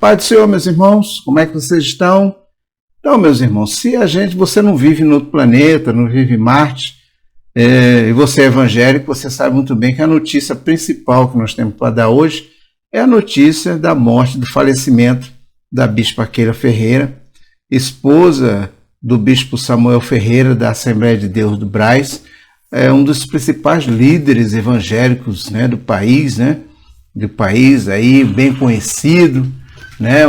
Pai do Senhor, meus irmãos, como é que vocês estão? Então, meus irmãos, se você não vive no outro planeta, não vive em Marte, e você é evangélico, você sabe muito bem que a notícia principal que nós temos para dar hoje é a notícia da morte, do falecimento da bispa Keila Ferreira, esposa do bispo Samuel Ferreira, da Assembleia de Deus do Brás, um dos principais líderes evangélicos, né, do país aí, bem conhecido, né,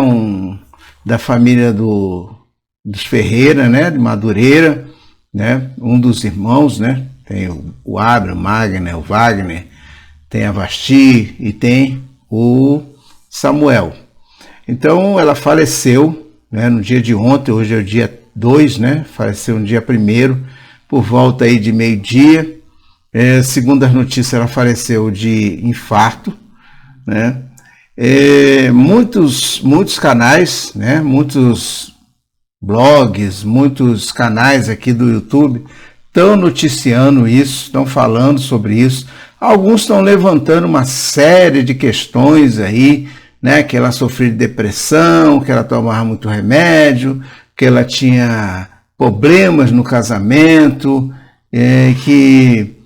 da família dos Ferreira, né, de Madureira, né, um dos irmãos, né, tem o Abraham, o Wagner, tem a Vasti e tem o Samuel. Então ela faleceu, né, no dia de ontem, hoje é o dia 2, né, faleceu no dia 1º, por volta aí de meio-dia. Segundo as notícias, ela faleceu de infarto, né. Muitos canais, né, muitos blogs, muitos canais aqui do YouTube estão noticiando isso, estão falando sobre isso. Alguns estão levantando uma série de questões aí, né, que ela sofreu de depressão, que ela tomava muito remédio, que ela tinha problemas no casamento, que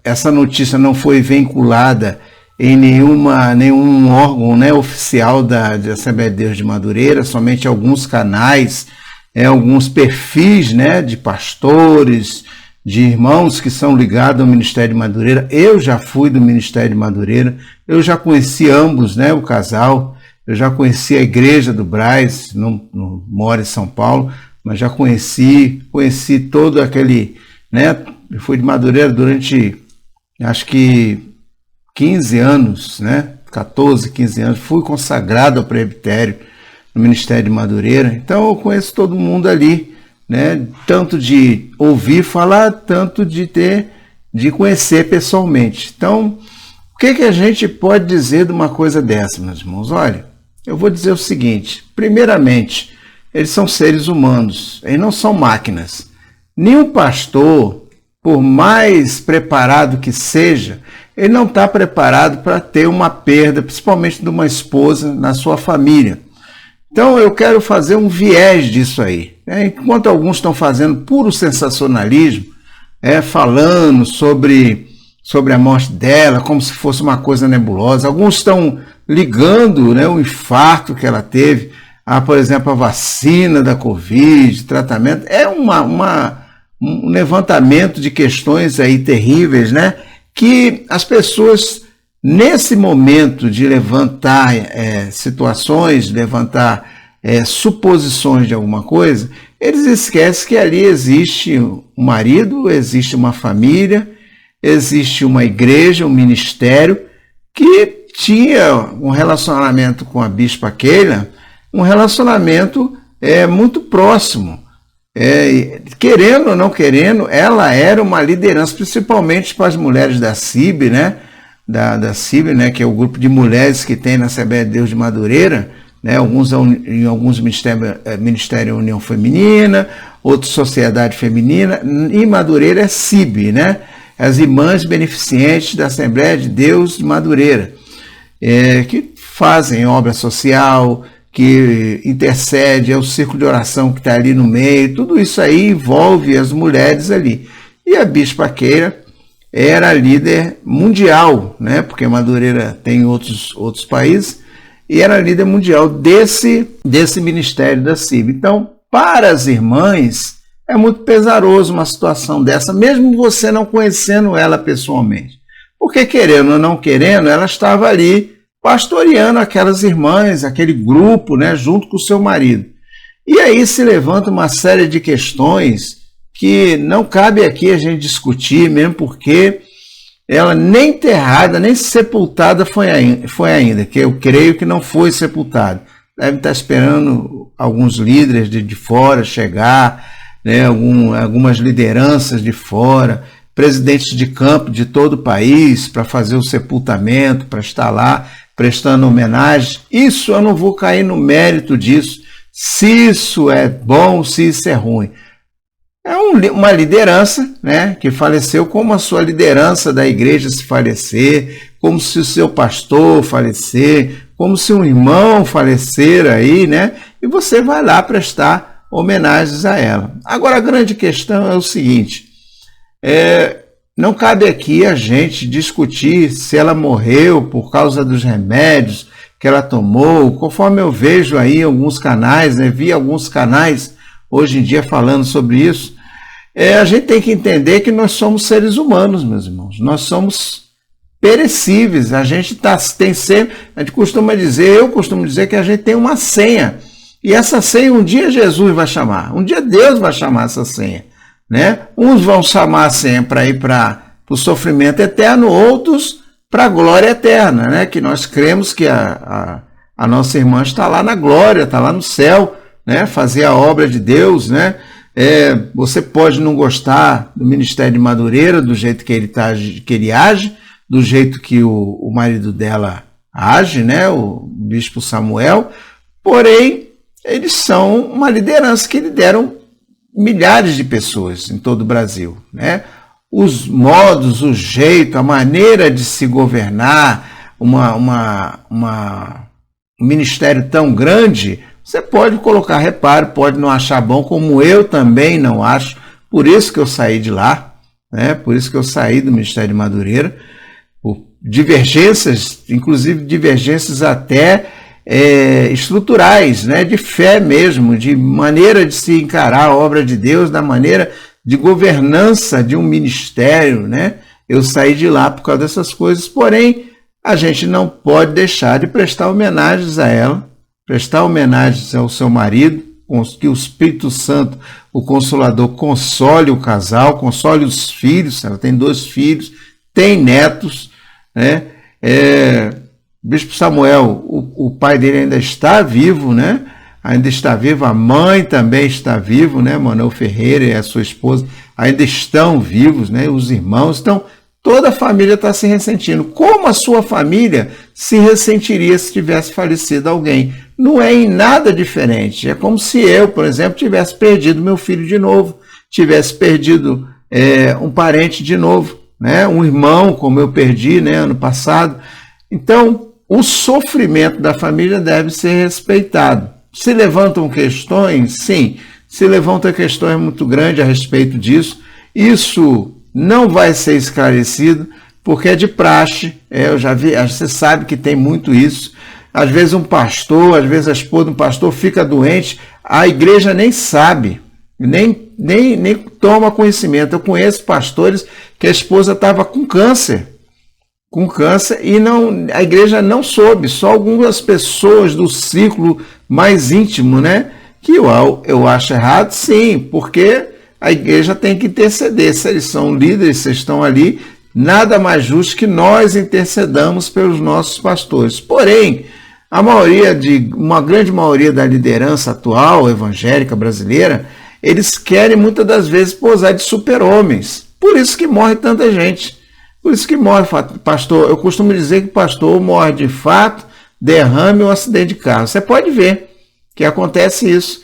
essa notícia não foi vinculada em nenhum órgão, né, oficial da Assembleia de Deus de Madureira, somente alguns canais, alguns perfis, né, de pastores, de irmãos que são ligados ao Ministério de Madureira. Eu já fui do Ministério de Madureira, eu já conheci ambos, né, o casal, eu já conheci a igreja do Brás, não moro em São Paulo, mas já conheci todo aquele, né, eu fui de Madureira durante, acho que 15 anos, né, 14, 15 anos, fui consagrado ao presbitério no Ministério de Madureira, então eu conheço todo mundo ali, né, tanto de ouvir falar, tanto de conhecer pessoalmente. Então, o que a gente pode dizer de uma coisa dessa, meus irmãos? Olha, eu vou dizer o seguinte: primeiramente, eles são seres humanos, eles não são máquinas. Nenhum pastor, por mais preparado que seja, ele não está preparado para ter uma perda, principalmente de uma esposa na sua família. Então eu quero fazer um viés disso aí. Enquanto alguns estão fazendo puro sensacionalismo, falando sobre a morte dela, como se fosse uma coisa nebulosa, alguns estão ligando, né, o infarto que ela teve, por exemplo, a vacina da Covid, tratamento. Um levantamento de questões aí terríveis, né, que as pessoas, nesse momento de levantar situações, levantar suposições de alguma coisa, eles esquecem que ali existe um marido, existe uma família, existe uma igreja, um ministério, que tinha um relacionamento com a bispa Keila, um relacionamento muito próximo. Querendo ou não querendo, ela era uma liderança, principalmente para as mulheres da CIB, né? Da CIB, né, que é o grupo de mulheres que tem na Assembleia de Deus de Madureira, né, em alguns Ministério União Feminina, outros Sociedade Feminina, e Madureira é CIB, né, as irmãs beneficentes da Assembleia de Deus de Madureira, que fazem obra social, que intercede, é o círculo de oração que está ali no meio, tudo isso aí envolve as mulheres ali. E a bispa Keila era líder mundial, né? Porque Madureira tem outros países, e era líder mundial desse ministério da CIB. Então, para as irmãs, é muito pesaroso uma situação dessa, mesmo você não conhecendo ela pessoalmente. Porque, querendo ou não querendo, ela estava ali pastoreando aquelas irmãs, aquele grupo, né, junto com o seu marido. E aí se levanta uma série de questões que não cabe aqui a gente discutir, mesmo porque ela nem enterrada, nem sepultada foi ainda, que eu creio que não foi sepultada. Deve estar esperando alguns líderes de fora chegar, né, algumas lideranças de fora, presidentes de campo de todo o país para fazer o sepultamento, para estar lá prestando homenagem. Isso eu não vou cair no mérito disso, se isso é bom, se isso é ruim. É uma liderança, né, que faleceu, como a sua liderança da igreja se falecer, como se o seu pastor falecer, como se um irmão falecera aí, né? E você vai lá prestar homenagens a ela. Agora, a grande questão é o seguinte, não cabe aqui a gente discutir se ela morreu por causa dos remédios que ela tomou, conforme eu vejo aí alguns canais, né? Vi alguns canais hoje em dia falando sobre isso. A gente tem que entender que nós somos seres humanos, meus irmãos. Nós somos perecíveis. A gente tem sempre, a gente costuma dizer, eu costumo dizer que a gente tem uma senha. E essa senha um dia Jesus vai chamar. Um dia Deus vai chamar essa senha, né? Uns vão chamar a senha para ir para o sofrimento eterno, outros para a glória eterna, né? Que nós cremos que a nossa irmã está lá na glória, está lá no céu, né? Fazer a obra de Deus, né? Você pode não gostar do ministério de Madureira, do jeito que ele age, do jeito que o marido dela age, né? O bispo Samuel, porém, eles são uma liderança que lideram milhares de pessoas em todo o Brasil, né? Os modos, o jeito, a maneira de se governar um ministério tão grande, você pode colocar reparo, pode não achar bom, como eu também não acho, por isso que eu saí de lá, né? Por isso que eu saí do Ministério de Madureira, por divergências, inclusive divergências até estruturais, né? De fé mesmo, de maneira de se encarar a obra de Deus, da maneira de governança de um ministério, né? Eu saí de lá por causa dessas coisas, porém, a gente não pode deixar de prestar homenagens a ela, prestar homenagens ao seu marido, que o Espírito Santo, o Consolador, console o casal, console os filhos, ela tem 2 filhos, tem netos, né? Bispo Samuel, o pai dele ainda está vivo, né? Ainda está vivo, a mãe também está vivo, né? Manuel Ferreira e a sua esposa ainda estão vivos, né? Os irmãos, então toda a família está se ressentindo. Como a sua família se ressentiria se tivesse falecido alguém? Não é em nada diferente. É como se eu, por exemplo, tivesse perdido meu filho de novo, tivesse perdido um parente de novo, né? Um irmão, como eu perdi, né, ano passado. Então, o sofrimento da família deve ser respeitado. Se levantam questões? Sim, se levantam questões muito grandes a respeito disso. Isso não vai ser esclarecido, porque é de praxe. Eu já vi, você sabe que tem muito isso. Às vezes um pastor, às vezes a esposa de um pastor fica doente, a igreja nem sabe, nem toma conhecimento. Eu conheço pastores que a esposa estava com câncer e a igreja não soube, só algumas pessoas do círculo mais íntimo, né? Que eu acho errado, sim, porque a igreja tem que interceder. Se eles são líderes, se estão ali, nada mais justo que nós intercedamos pelos nossos pastores. Porém, uma grande maioria da liderança atual evangélica brasileira, eles querem muitas das vezes posar de super-homens. Por isso que morre tanta gente. Por isso que morre pastor. Eu costumo dizer que pastor morre de fato, derrame ou acidente de carro. Você pode ver que acontece isso.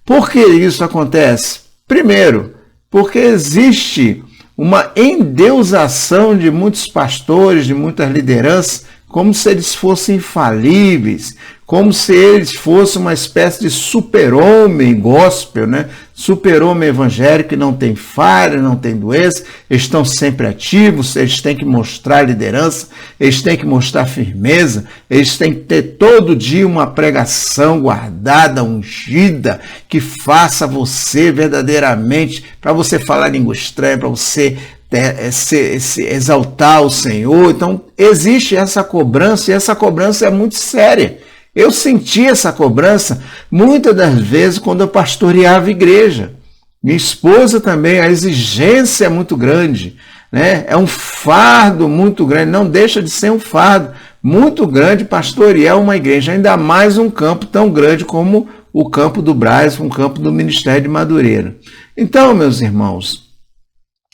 Por que isso acontece? Primeiro, porque existe uma endeusação de muitos pastores, de muitas lideranças, como se eles fossem infalíveis, como se eles fossem uma espécie de super-homem gospel, né? Super-homem evangélico que não tem falha, não tem doença, eles estão sempre ativos, eles têm que mostrar liderança, eles têm que mostrar firmeza, eles têm que ter todo dia uma pregação guardada, ungida, que faça você verdadeiramente, para você falar língua estranha, para você exaltar o Senhor. Então existe essa cobrança, e essa cobrança é muito séria. Eu senti essa cobrança muitas das vezes quando eu pastoreava a igreja. Minha esposa também, a exigência é muito grande, né? É um fardo muito grande, não deixa de ser um fardo muito grande pastorear uma igreja, ainda mais um campo tão grande como o campo do Brás, um campo do Ministério de Madureira. Então, meus irmãos,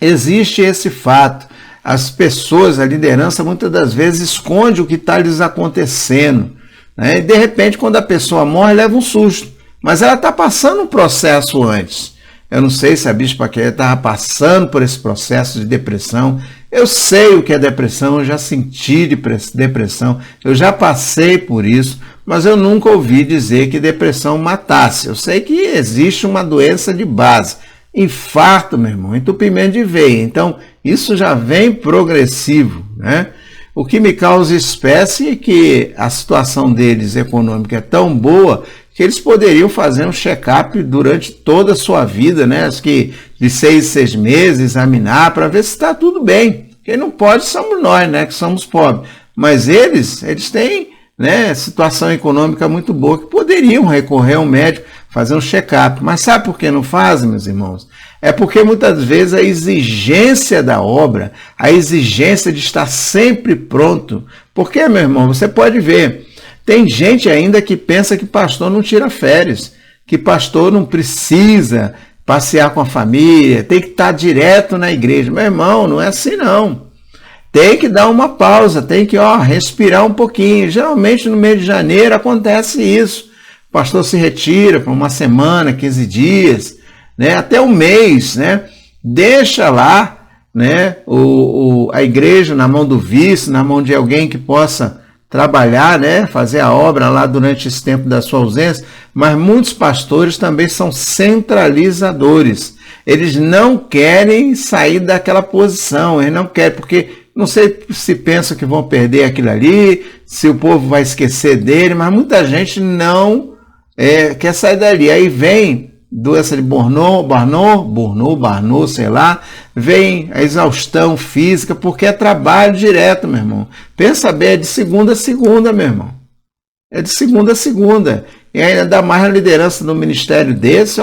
existe esse fato. As pessoas, a liderança, muitas das vezes esconde o que está lhes acontecendo, né? E de repente, quando a pessoa morre, leva um susto. Mas ela está passando um processo antes. Eu não sei se a bispa Kelly estava passando por esse processo de depressão. Eu sei o que é depressão, eu já senti depressão, eu já passei por isso, mas eu nunca ouvi dizer que depressão matasse. Eu sei que existe uma doença de base, infarto, meu irmão, entupimento de veia. Então, isso já vem progressivo, né? O que me causa espécie é que a situação deles econômica é tão boa que eles poderiam fazer um check-up durante toda a sua vida, né? Acho que de 6 meses, examinar para ver se está tudo bem. Quem não pode somos nós, né? Que somos pobres. Mas eles têm, né, situação econômica muito boa, que poderiam recorrer ao médico, fazer um check-up. Mas sabe por que não fazem, meus irmãos? É porque muitas vezes a exigência da obra, a exigência de estar sempre pronto. Porque, meu irmão, você pode ver, tem gente ainda que pensa que pastor não tira férias, que pastor não precisa passear com a família, tem que estar direto na igreja. Meu irmão, não é assim não. Tem que dar uma pausa, tem que respirar um pouquinho. Geralmente no mês de janeiro acontece isso. O pastor se retira por uma semana, 15 dias, né, até um mês, né? Deixa lá, né, a igreja na mão do vice, na mão de alguém que possa trabalhar, né, fazer a obra lá durante esse tempo da sua ausência. Mas muitos pastores também são centralizadores. Eles não querem sair daquela posição, eles não querem, porque não sei se pensam que vão perder aquilo ali, se o povo vai esquecer dele, mas muita gente não quer sair dali. Aí vem doença de Burnout, sei lá, vem a exaustão física, porque é trabalho direto, meu irmão. Pensa bem, é de segunda a segunda, meu irmão. É de segunda a segunda. E ainda dá mais a liderança do ministério desse,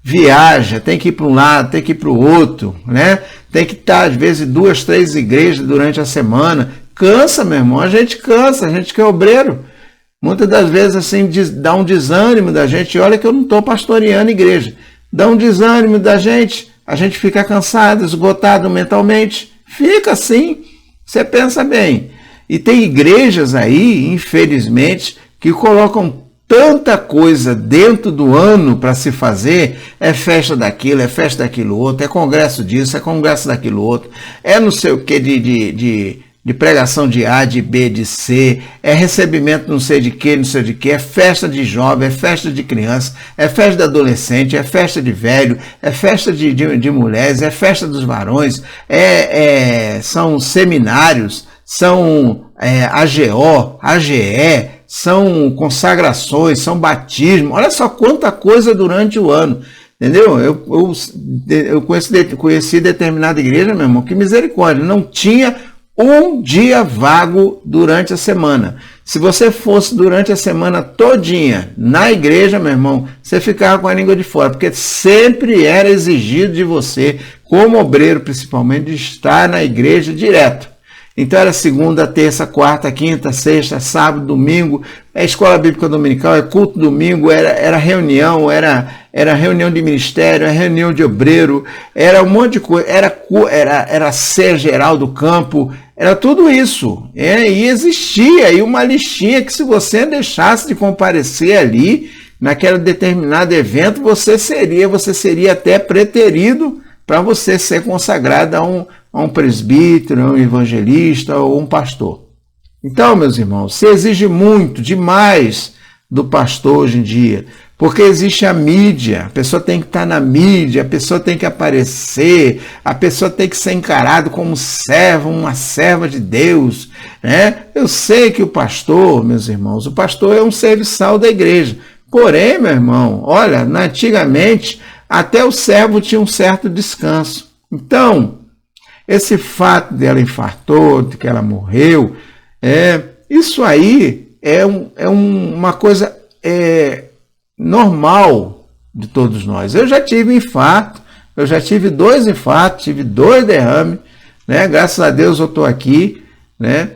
viaja, tem que ir para um lado, tem que ir para o outro, né? Tem que estar, às vezes, 2, 3 igrejas durante a semana. Cansa, meu irmão, a gente cansa, a gente que é obreiro. Muitas das vezes, assim, dá um desânimo da gente. Olha que eu não estou pastoreando igreja. Dá um desânimo da gente. A gente fica cansado, esgotado mentalmente. Fica assim. Você pensa bem. E tem igrejas aí, infelizmente, que colocam tanta coisa dentro do ano para se fazer. É festa daquilo, é festa daquilo outro, é congresso disso, é congresso daquilo outro. É não sei o que de pregação de A, de B, de C, é recebimento não sei de que, não sei de que, é festa de jovem, é festa de criança, é festa de adolescente, é festa de velho, é festa de mulheres, é festa dos varões, são seminários, são AGO, AGE, são consagrações, são batismos. Olha só quanta coisa durante o ano. Entendeu? Eu conheci determinada igreja, meu irmão, que misericórdia, não tinha um dia vago durante a semana. Se você fosse durante a semana todinha na igreja, meu irmão, você ficava com a língua de fora, porque sempre era exigido de você, como obreiro principalmente, de estar na igreja direto. Então era segunda, terça, quarta, quinta, sexta, sábado, domingo, é escola bíblica dominical, é culto domingo, era reunião, era reunião de ministério, era reunião de obreiro, era um monte de coisa, era ser geral do campo, era tudo isso. E existia aí uma listinha que, se você deixasse de comparecer ali, naquele determinado evento, você seria até preterido para você ser consagrado a um presbítero, a um evangelista ou um pastor. Então, meus irmãos, se exige muito, demais do pastor hoje em dia, porque existe a mídia, a pessoa tem que estar na mídia, a pessoa tem que aparecer, a pessoa tem que ser encarado como servo, uma serva de Deus, né? Eu sei que o pastor, meus irmãos, o pastor é um serviçal da igreja. Porém, meu irmão, olha, antigamente até o servo tinha um certo descanso. Então, esse fato de ela infartou, de que ela morreu, isso aí é uma coisa normal de todos nós. Eu já tive infarto, eu já tive 2 infartos, tive 2 derrames, né? Graças a Deus eu estou aqui, né?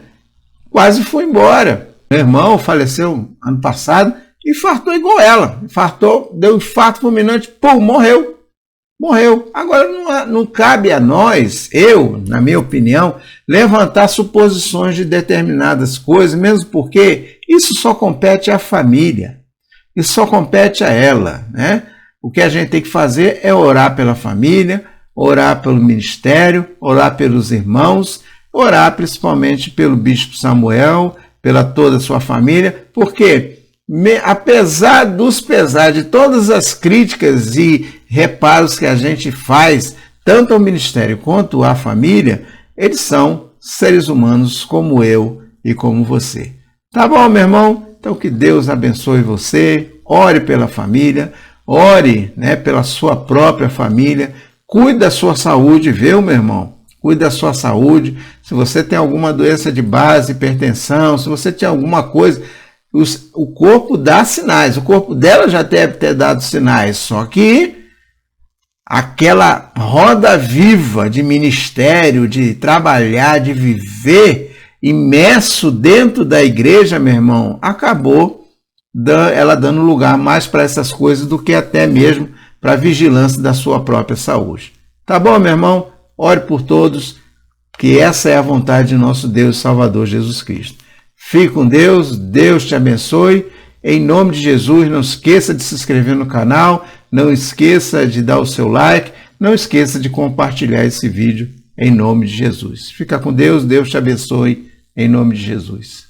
Quase fui embora. Meu irmão faleceu ano passado, infartou igual ela. Infartou, deu infarto fulminante, pum, morreu. Morreu. Agora não cabe a nós, na minha opinião, levantar suposições de determinadas coisas, mesmo porque isso só compete à família. Isso só compete a ela, né? O que a gente tem que fazer é orar pela família, orar pelo ministério, orar pelos irmãos, orar principalmente pelo bispo Samuel, pela toda a sua família, porque apesar dos pesares de todas as críticas e reparos que a gente faz, tanto ao ministério quanto à família, eles são seres humanos como eu e como você. Tá bom, meu irmão? Então que Deus abençoe você, ore pela família, ore, pela sua própria família, cuide da sua saúde, viu, meu irmão? Cuide da sua saúde. Se você tem alguma doença de base, hipertensão, se você tem alguma coisa, o corpo dá sinais, o corpo dela já deve ter dado sinais, só que aquela roda viva de ministério, de trabalhar, de viver imerso dentro da igreja, meu irmão, acabou ela dando lugar mais para essas coisas do que até mesmo para a vigilância da sua própria saúde. Tá bom, meu irmão? Ore por todos, que essa é a vontade de nosso Deus e Salvador Jesus Cristo. Fique com Deus, Deus te abençoe. Em nome de Jesus, não esqueça de se inscrever no canal, não esqueça de dar o seu like, não esqueça de compartilhar esse vídeo em nome de Jesus. Fica com Deus, Deus te abençoe, em nome de Jesus.